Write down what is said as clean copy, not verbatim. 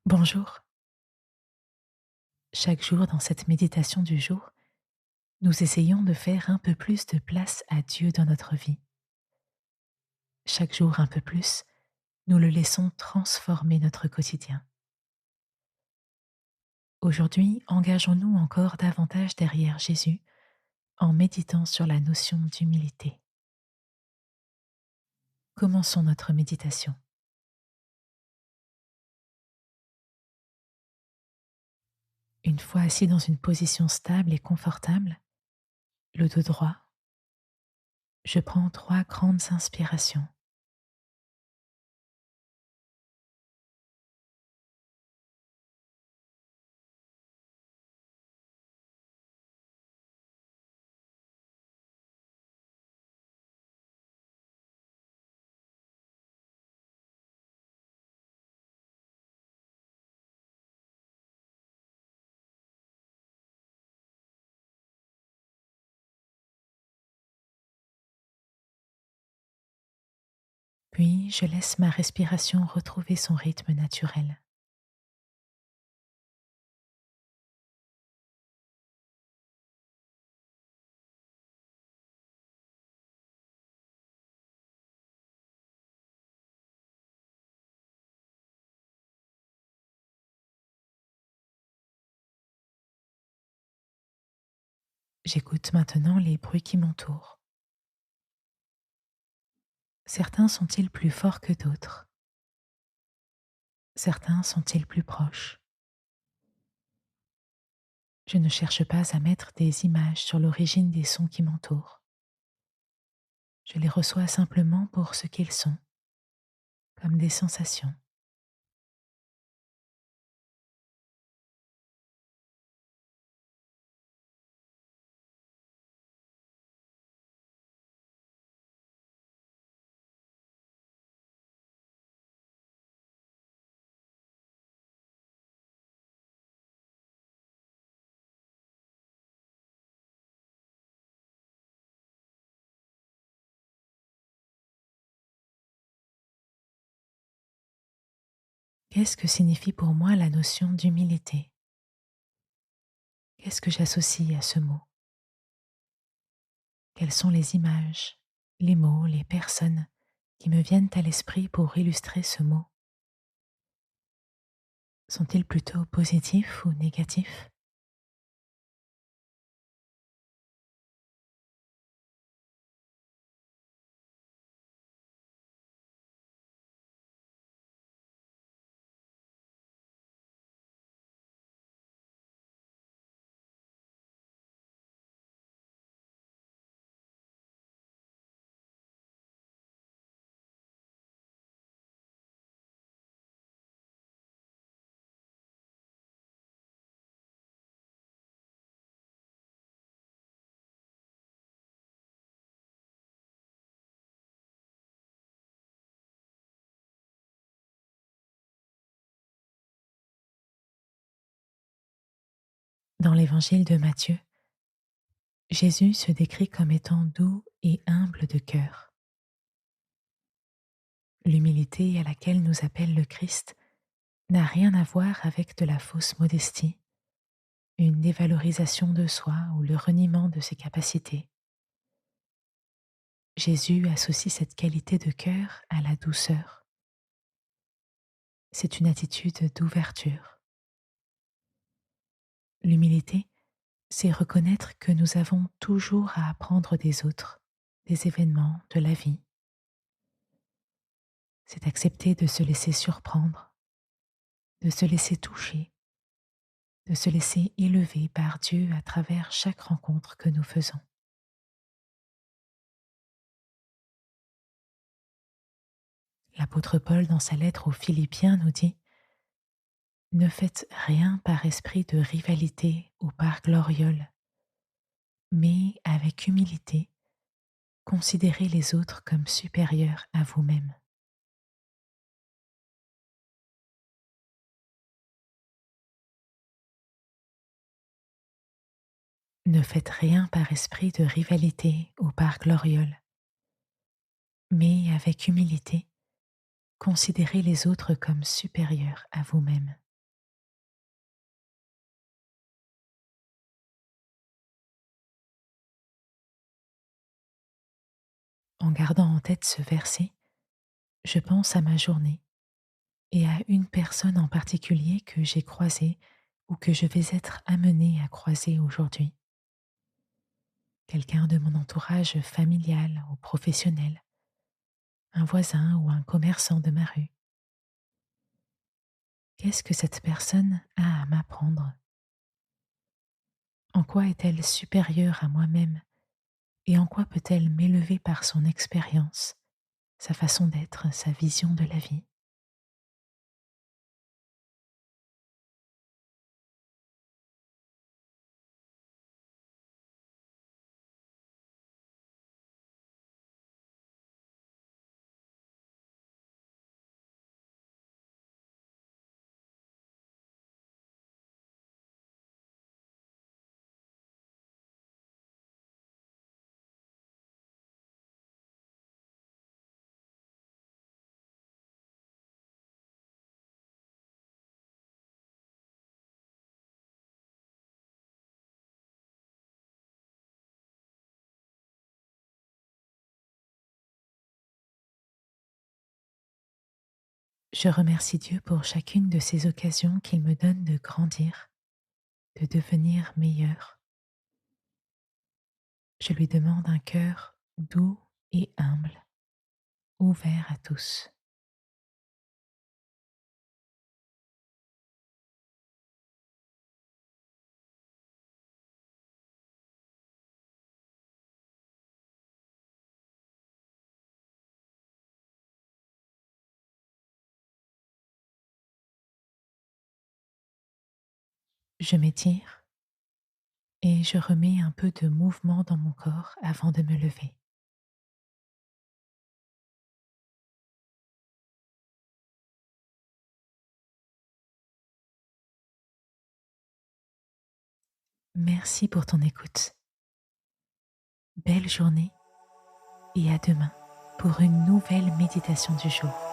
Bonjour. Chaque jour dans cette méditation du jour, nous essayons de faire un peu plus de place à Dieu dans notre vie. Chaque jour un peu plus, nous le laissons transformer notre quotidien. Aujourd'hui, engageons-nous encore davantage derrière Jésus en méditant sur la notion d'humilité. Commençons notre méditation. Une fois assis dans une position stable et confortable, le dos droit, je prends 3 grandes inspirations. Puis je laisse ma respiration retrouver son rythme naturel. J'écoute maintenant les bruits qui m'entourent. Certains sont-ils plus forts que d'autres? Certains sont-ils plus proches? Je ne cherche pas à mettre des images sur l'origine des sons qui m'entourent. Je les reçois simplement pour ce qu'ils sont, comme des sensations. Qu'est-ce que signifie pour moi la notion d'humilité? Qu'est-ce que j'associe à ce mot? Quelles sont les images, les mots, les personnes qui me viennent à l'esprit pour illustrer ce mot? Sont-ils plutôt positifs ou négatifs? Dans l'évangile de Matthieu, Jésus se décrit comme étant doux et humble de cœur. L'humilité à laquelle nous appelle le Christ n'a rien à voir avec de la fausse modestie, une dévalorisation de soi ou le reniement de ses capacités. Jésus associe cette qualité de cœur à la douceur. C'est une attitude d'ouverture. L'humilité, c'est reconnaître que nous avons toujours à apprendre des autres, des événements, de la vie. C'est accepter de se laisser surprendre, de se laisser toucher, de se laisser élever par Dieu à travers chaque rencontre que nous faisons. L'apôtre Paul, dans sa lettre aux Philippiens, nous dit: ne faites rien par esprit de rivalité ou par gloriole, mais avec humilité, considérez les autres comme supérieurs à vous-même. Ne faites rien par esprit de rivalité ou par gloriole, mais avec humilité, considérez les autres comme supérieurs à vous-même. En gardant en tête ce verset, je pense à ma journée et à une personne en particulier que j'ai croisée ou que je vais être amenée à croiser aujourd'hui. Quelqu'un de mon entourage familial ou professionnel, un voisin ou un commerçant de ma rue. Qu'est-ce que cette personne a à m'apprendre? En quoi est-elle supérieure à moi-même et en quoi peut-elle m'élever par son expérience, sa façon d'être, sa vision de la vie? Je remercie Dieu pour chacune de ces occasions qu'il me donne de grandir, de devenir meilleur. Je lui demande un cœur doux et humble, ouvert à tous. Je m'étire et je remets un peu de mouvement dans mon corps avant de me lever. Merci pour ton écoute. Belle journée et à demain pour une nouvelle méditation du jour.